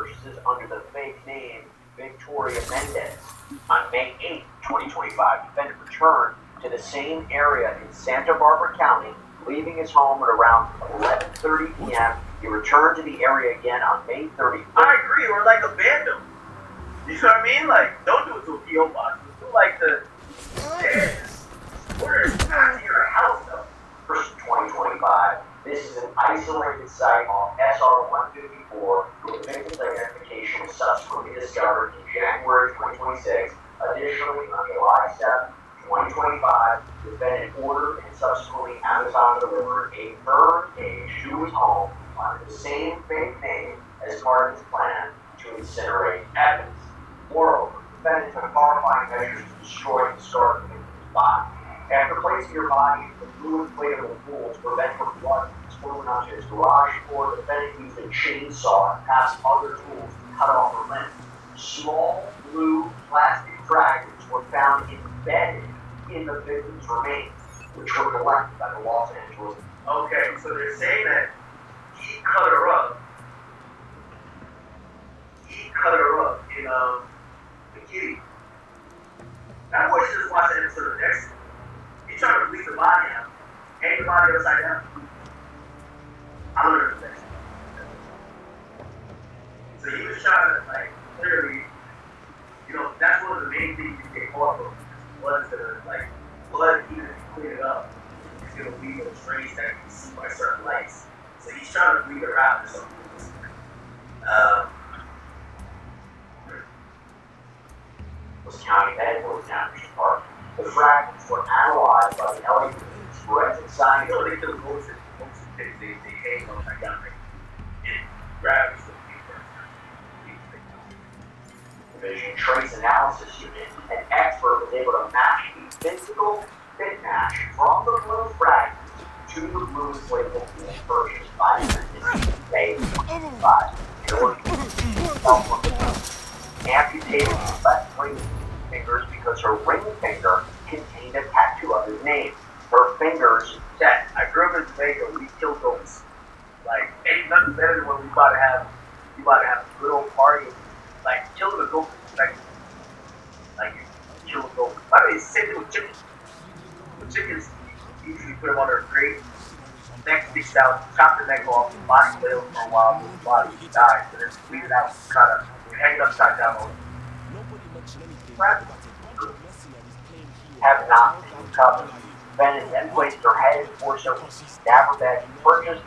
purchases under the fake name Victoria Mendez. On May 8, 2025, the defendant returned to the same area in Santa Barbara County, leaving his home at around 11:30 p.m. He returned to the area again on May 30th. I agree, or like abandon. You know what I mean? Like, don't do it to a P.O. box. Do like the stairs. Where is not your house though? 2025. This is an isolated site on SR 154, where the victim's identification was subsequently discovered in January 2026. Additionally, on July 7, 2025, the defendant ordered and subsequently Amazon delivered a third cage to his home under the same fake name as part of his plan to incinerate evidence. Moreover, the defendant took horrifying measures to destroy the scar of the victim's body. After placing your body in the blue inflatable pool to prevent her blood from spilling onto his garage floor, the defendant used a chainsaw and passed other tools to cut off her limbs. Small blue plastic fragments were found embedded in the victim's remains, which were collected by the Los Angeles. Okay, so they're saying that he cut her up. He cut her up in the kitty. That boy should just watch that episode of Dexter. He's trying to release the body out, hang the body upside down. I don't understand. So he was trying to, like, clearly, you know, that's one of the main things you get caught for. Blood's gonna, like, blood, even if you clean it up, it's gonna leave a trace that you can see by certain lights. So he's trying to bleed her out or something. Was County Medical Examiner's Department. The fragments were analyzed by the LA forensic science. You know, they kill most of they hang on that guy. It grabs the Division Trace Analysis Unit, an expert was able to match the physical fit match from the blue fragments to the blue inflatable pool purchased by the defendant May 5. In order to amputated her left ring fingers because her ring finger contained a tattoo of his name. Her fingers that I grew up in Jamaica, we killed goats. Like, ain't nothing better than when we about to have a good old party. Like, killing a goat is like kill a goat. By the way, same thing with chickens. With chickens, you usually put them on their grate, neck sticks out, chop the neck off, body flails for a while, the body dies, and then bleed it out, kind of hang it upside down. Have not been recovered. Defendant then placed her head and torso in a stabber bag she purchased,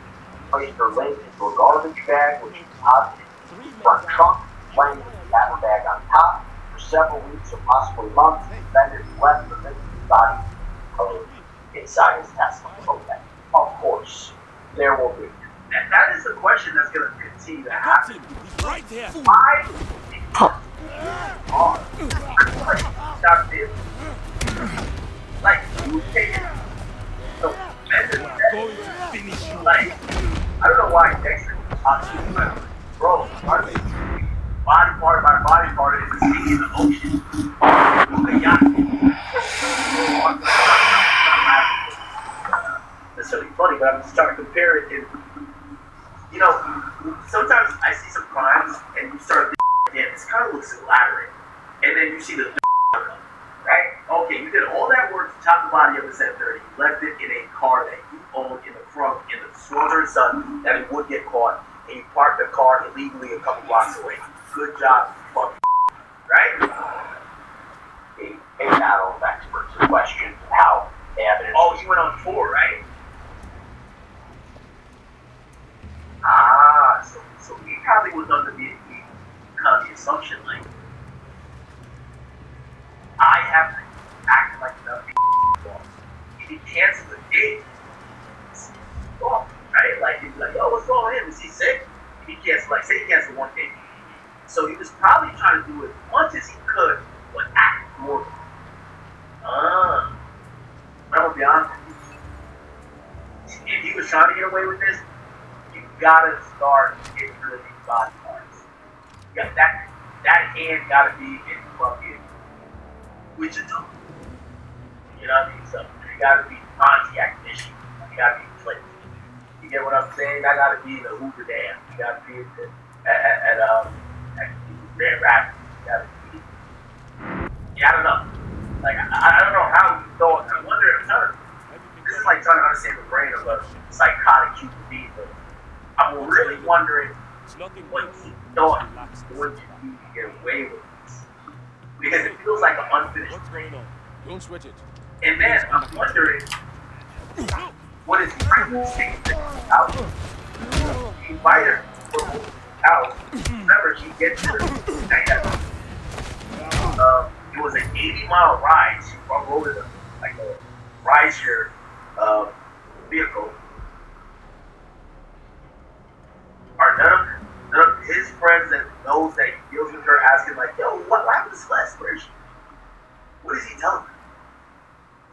placed her legs into a garbage bag, which she deposited in the front trunk, laying the stabber bag on top. For several weeks or possibly months, the defendant left the victim's body covered inside his Tesla. Okay. Of course, there will be. And that is the question that's going to continue to happen. Right there. Why? Stop this. Like, you take it. So, Going to finish you. like, I don't know why Dexter bro, body part of my body part is sinking in the ocean. The yacht. That's really funny, but I'm just trying to compare it. You know, sometimes I see some crimes and you start thinking, yeah, this kind of looks elaborate. And then you see the right? Okay, you did all that work to top the body of the 730. You left it in a car that you owned in the front, in the sweltering sun, that it would get caught. And you parked the car illegally a couple blocks away. Good job, fuck. Right? A panel of experts who questioned how the evidence. Oh, you went on 4, right? Ah, so he probably was under the kind of the assumption, like, I have to act like the boss. If he cancels the date, well, right? Like, he'd be like, yo, what's wrong with him? Is he sick? If he cancels, like, say he canceled one date. So he was probably trying to do as much as he could, but act more. I'm gonna be honest with you. If he was trying to get away with this, you gotta start getting rid of these body parts. You got that hand gotta be in fucking Wichita. You know what I mean? So you gotta be Pontiac, Michigan. You gotta be Clinton. You get what I'm saying? That gotta be the Hoover Dam. You gotta be at Grand Rapids. Yeah, I don't know. Like, I don't know how you thought. I wonder if this is like trying to understand the brain of a psychotic human being. But I'm really wondering what he thought would you get away with this. Because it feels like an unfinished What's going on? Don't sweat it. And then I'm wondering, what is he saying out? He might have out. Remember, she gets to the it was an 80-mile ride. She rode in a rideshare vehicle. Are none of his friends that knows that he deals with her asking like, yo, what happened to Celeste? Where is she? What is he telling her?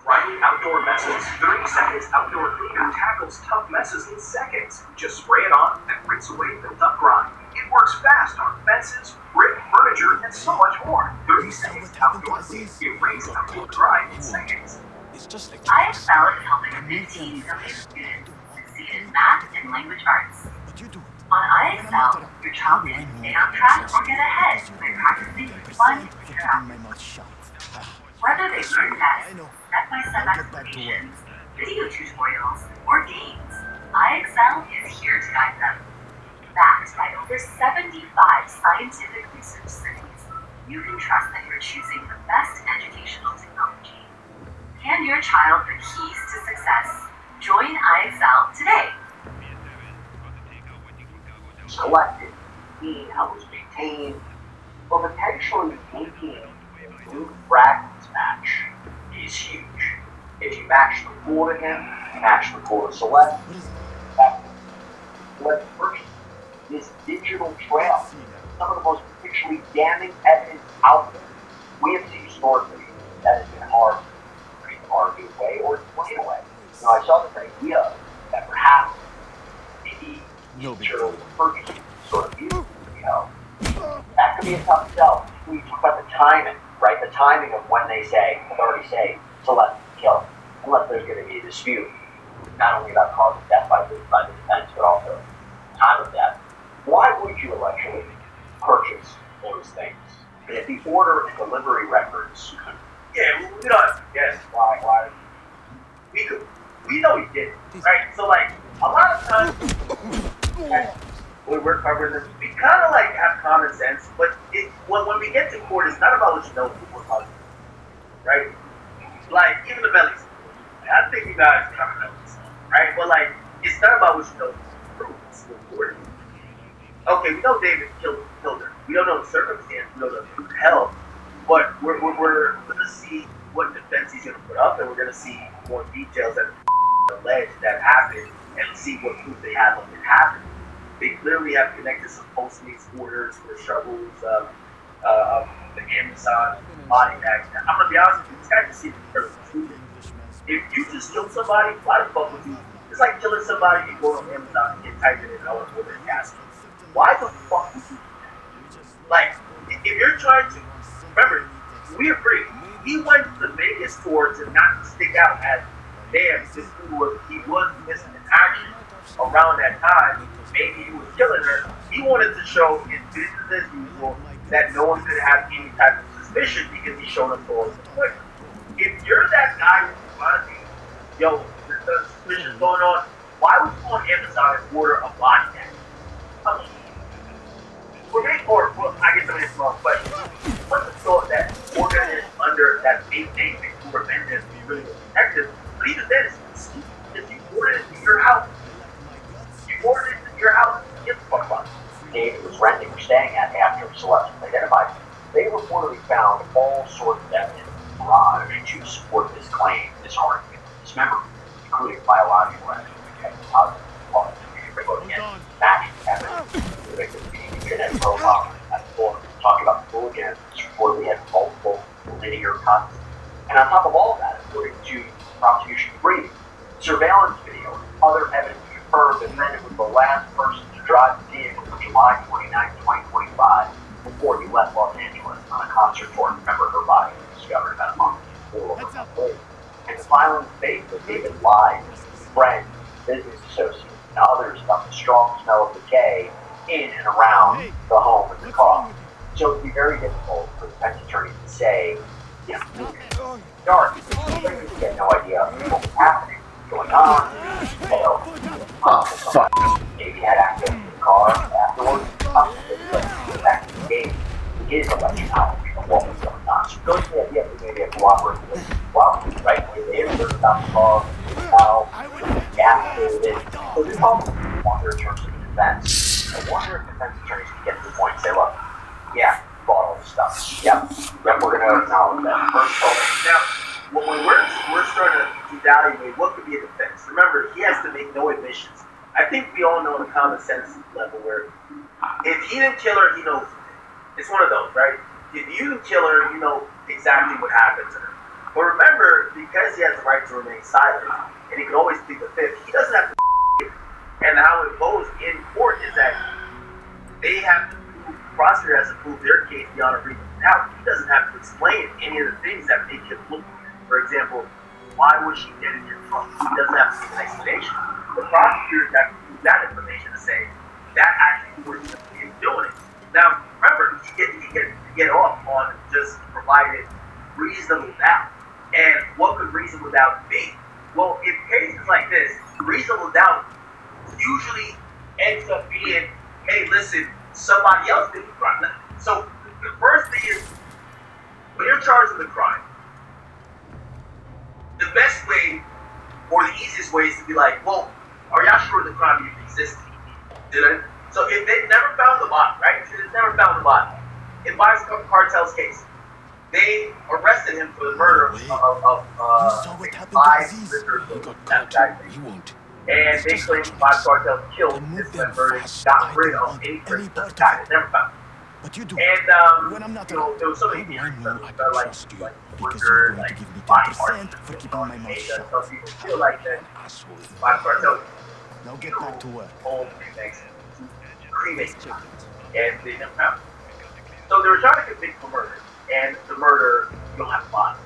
Riley Outdoor Messes. 30 seconds outdoor cleaner tackles tough messes in seconds. Just spray it on and rinse away built-up grime. It works fast on fences, brick, furniture, and so much more. 30 seconds outdoor clean. Erase outdoor grime in seconds. It's just like IXL is helping 15 million students succeed in math and language arts. what you do. On IXL, your child can stay on track or get ahead by practicing fun, interactive. Whether they learn best, step-by-step explanations, video tutorials, or games, IXL is here to guide them. Backed by over 75 scientific research studies, you can trust that you're choosing the best educational technology. Hand your child the keys to success. Join IXL today. Collected, clean, how it's maintained, or potentially making a blue fragments match is huge. If you match the core to him, match the core to Celeste, let's purchase this digital trail, some of the most potentially damning evidence out there. We have seen historically that has been hard to argue away or explain away. Now, I saw this idea that perhaps maybe digital purchasing sort of view, that could be a tough sell. We talk about the timing, right? The timing of when they already say, Celeste kill, unless there's going to be a dispute, not only about cause of death by the defense, but also time of death. Why would you eventually purchase those things? And if the order and delivery records Yeah, we don't have to guess why. We know he did, right? So like a lot of times when we're covering this, we kind of like have common sense, but when we get to court, it's not about what you know, it's about what you do, right? Like even the bellies. I think you guys kind of know this, right? But like it's not about what you know, it's proof. It's recorded. Okay, we know David killed her. We don't know the circumstance. We don't know who held. But we're going to see what defense he's going to put up, and we're going to see more details that alleged that happened, and see what proof they have of it happened. They clearly have connected some Postmates orders for shovels, the Amazon body bags. Now, I'm going to be honest with you, this guy just seems perfect. If you just kill somebody, why the fuck would you? It's like killing somebody and go on Amazon and type it in and order their casket. Why the fuck would you do that? Like, if you're trying to, remember, we agree. He went to the Vegas tour to not stick out as, damn, this dude he was missing in action around that time. Maybe he was killing her. He wanted to show in business as usual that no one could have any type of suspicion because he showed up for us. If you're that guy who's trying to be, yo, there's suspicion going on, why would you go on Amazon and order a body bag? I mean, I guess I'm in wrong, but what's the thought that organ is under that big name that you were meant to be really protective? But even then, it's stupid because you ordered it to your house. Get the fuck about it. David was renting or staying at after Celeste was identified. They reportedly found all sorts of evidence in the garage to support this claim, this argument, this memory, including biological evidence, positive quality, matching evidence, the victim's genetic profile, and more. Talking about the hooligan, which reportedly had multiple linear cuts. And on top of all of that, according to prosecution brief, surveillance video and other evidence confirmed that Brendan was the last person to drive the vehicle on July 29, 2025, before he left Los Angeles on a concert tour. Remember, her body was discovered about a month before. And the filing states that David lied to friends, business associates, and others about the strong smell of decay in and around the home and the car. So it would be very difficult for defense attorneys to say, yeah, dark, you get no idea what was happening, going on, oh, fuck. Maybe had access to the car afterwards, but back in the game, he is a let you know what was going on. So goes to the idea that maybe a cooperative as well, right? They heard about the car, how, yeah, so this all wonder in terms of the defense. I wonder if defense attorneys can get to the point and say, look, yeah, bought all this stuff. Yep, we're gonna acknowledge that. First of all, Now, when we're starting to evaluate what could be a defense, remember, he has to make no admissions. I think we all know on a common sense level where if he didn't kill her, he knows. It's one of those, right? If you didn't kill her, you know exactly what happened to her. But remember, because he has the right to remain silent, and he can always plead the fifth, he doesn't have to. And how it goes in court is that they have to prove, the prosecutor has to prove their case beyond a reasonable doubt. He doesn't have to explain any of the things that make him look. For example, why was she dead in your trunk? He doesn't have to give an explanation. The prosecutors have to use that information to say that actually was him doing it. Now, remember, you get off on just provided reasonable doubt. And what could reasonable doubt be? Well, in cases like this, reasonable doubt usually ends up being, hey, listen, somebody else did the crime. So the first thing is, when you're charged with a crime, the best way or the easiest way is to be like, well, are y'all sure the crime even existed? Did it? So if they never found the body, right? If they never found the body, in Vybz Kartel's case, they arrested him for the murder of 5 visitors of that guy. And they claimed Vybz Kartel killed this member and got rid of any person that guy that never found. But you do. And When I'm not you know, around, there was so many how do I theories know I that can like trust you? Because Woodward, you're going to like give me body 10% parts for keeping my mouth shut. Some people feel like that Asshole. Vybz Kartel Now get back to work. home next cremate and they never found it. So they were trying to convict for murder, and the murder, you don't have a body.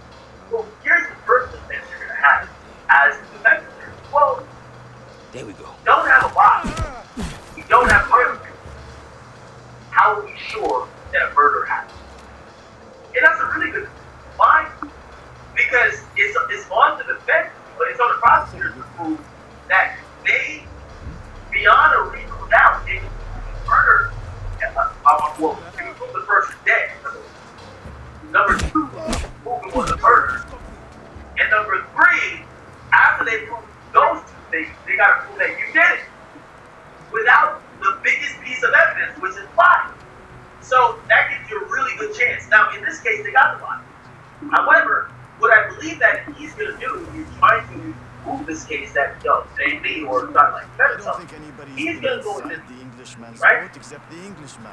Well, here's the first defense you're going to have as a defense attorney. Well, There we go. you don't have a body. You don't have murder. How are we sure that a murder happened? And that's a really good line, because it's on the defense, but it's on the prosecutors to prove that they, beyond a reasonable doubt, they murdered. Well, they proved the person dead. Number 2, proving was a murder. And number 3, after they prove those 2 things, they got to prove that you did it without the biggest piece of evidence, which is body. So that gives you a really good chance. Now, in this case, they got the body. However, what I believe that he's going to do is trying to prove this case that, it ain't me or something like I that. don't So think anybody's he's going going to go with inside this. the Englishman's right? boat except the Englishman.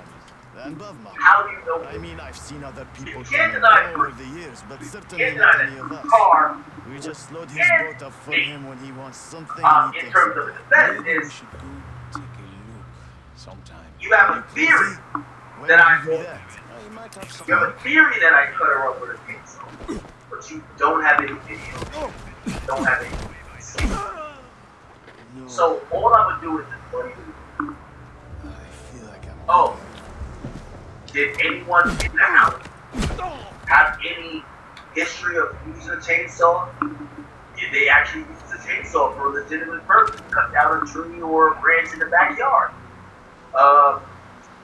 And Bovma. How do you know? I mean, I've seen other people You can't come deny over proof. the years, but You certainly can't not deny any of that us. car, We just load his and boat up for me. him when he wants something in and he takes terms it. of the defense, Maybe we is should go take a look sometime. you have a theory. When That I did you do will- that? You might have some. You have a theory that I cut her up with a pencil, but you don't have any video. You don't have any evidence. No, So all I'm gonna do is just what you do. I feel like I'm... Oh, did anyone in the house have any history of using a chainsaw? Did they actually use a chainsaw for a legitimate purpose? Cut down a tree or a branch in the backyard?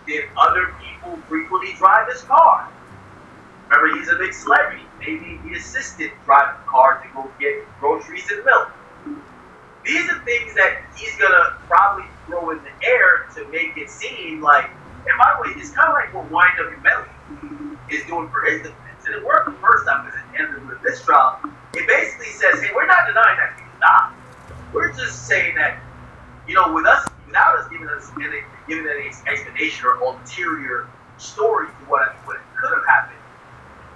Did other people frequently drive his car? Remember, he's a big celebrity. Maybe he assisted driving the car to go get groceries and milk. These are things that he's gonna probably throw in the air to make it seem like, and by the way, it's kind of like what YW Melly is doing for his defense. And it worked the first time because it ended with this trial. It basically says, hey, we're not denying that he died. We're just saying that, with us, without us giving any explanation or ulterior story to what could have happened,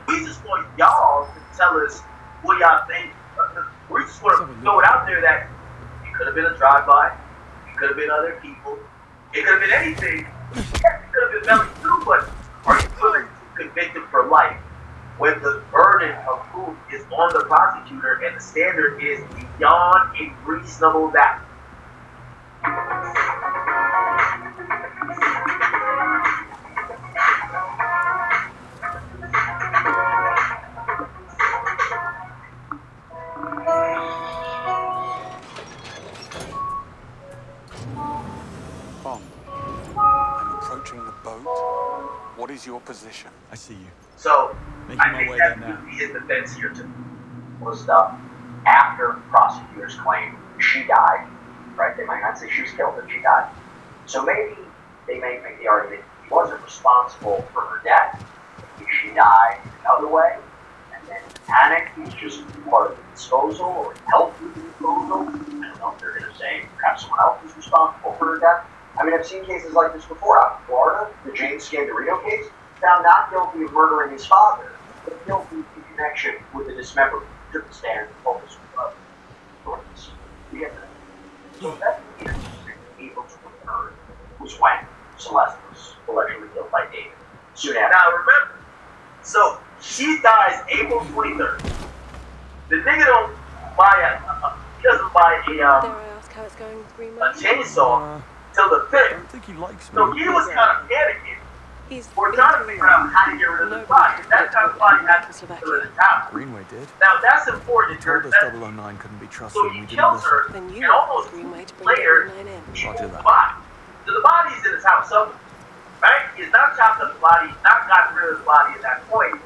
we just want y'all to tell us what y'all think. We just want to throw it out there that it could have been a drive-by, it could have been other people, it could have been anything. Yes, it could have been Melly too, but are you willing to convict him for life when the burden of proof is on the prosecutor and the standard is beyond a reasonable doubt? is your position? I see you. So Making I my think way that there now. would be his defense here too. Was after prosecutors claim she died, right? They might not say she was killed, but she died. So maybe they may make the argument he wasn't responsible for her death. Maybe she died another way, and then in panic, he's just part of the disposal or helped with the disposal. I don't know if they're going to say perhaps someone else was responsible for her death. I mean, I've seen cases like this before out in Florida. The James Scandarino case, found not guilty of murdering his father, but guilty in connection with the dismemberment. Took the stand and told us authorities. So that April 23rd was when Celeste was allegedly killed by David. Soon after. Now remember, so she dies April 23rd. The nigga don't buy he doesn't buy Dare I ask how it's going with a Greenway? chainsaw till the I 5th. don't think he likes me. So he was kind of panicking. He's We're trying to figure out how to get rid of the body. That kind of body had to be killed in the town. Greenway did. Now that's important. He told us That, 009 couldn't be trusted so and he we didn't kills listen. her Then you and almost asked Greenway to bring later the 9 in. he Roger moved the that. body. So the body's in his house somewhere. Right? He's not chopped up the body, he's not gotten rid of the body at that point.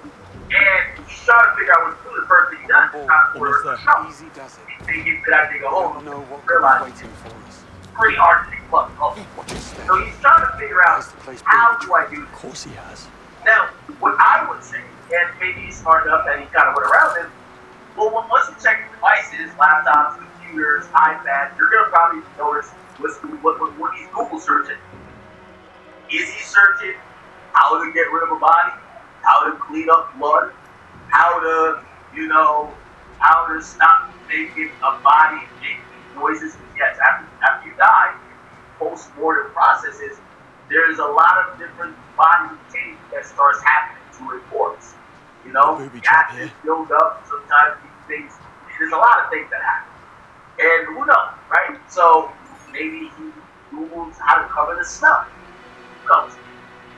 And he's trying to figure out what to do. The first thing he does is try to order a show. Easy does it. They get to that nigga We home don't know what realize was waiting for us. pretty hard to plug home. Watch your step. So he's trying to figure out Has the place how been do I do Of this? course he has. Now, what I would say, and maybe he's smart enough that he kind of went around it, well, once you check your devices, laptops, computers, iPads, you're going to probably notice what he's Google searching. Is he searching how to get rid of a body, how to clean up blood, how to, how to stop making a body make noises? Yes, after you die, post-mortem processes, there's a lot of different body change that starts happening to a corpse. Booby trap Gases here. build up, sometimes these things, there's a lot of things that happen. And who knows, right? So maybe he Googles how to cover the smell. Who knows?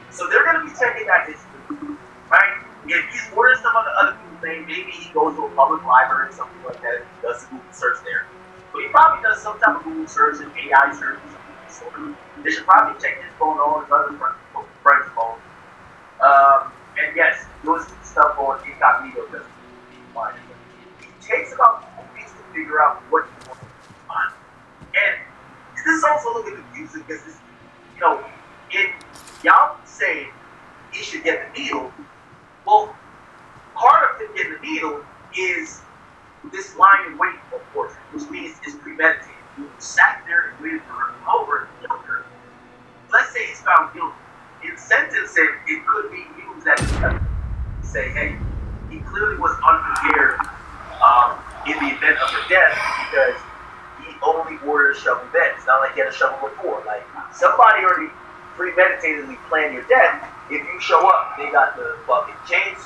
So they're going to be checking that history, right? If he's ordering stuff on the other people's name, maybe he goes to a public library or something like that and does a Google search there. But he probably does some type of Google search and AI search or something. So they should probably check his phone or his other friend's phone. And yes, doing some stuff on incognito doesn't find it. It takes about 2 weeks to figure out what he wants to find. And this is also a little bit confusing because this, y'all say he should get the needle. Well, part of him getting the needle is this lying in wait, of course, which means it's premeditated. You sat there and waited for her to come over and kill her. Let's say he's found guilty. In sentencing, it could be used as a say, hey, he clearly was unprepared in the event of her death because he only ordered a shovel then. It's not like he had a shovel before. Like, somebody already premeditatedly planned your death. If you show up, they got the fucking chainsaw.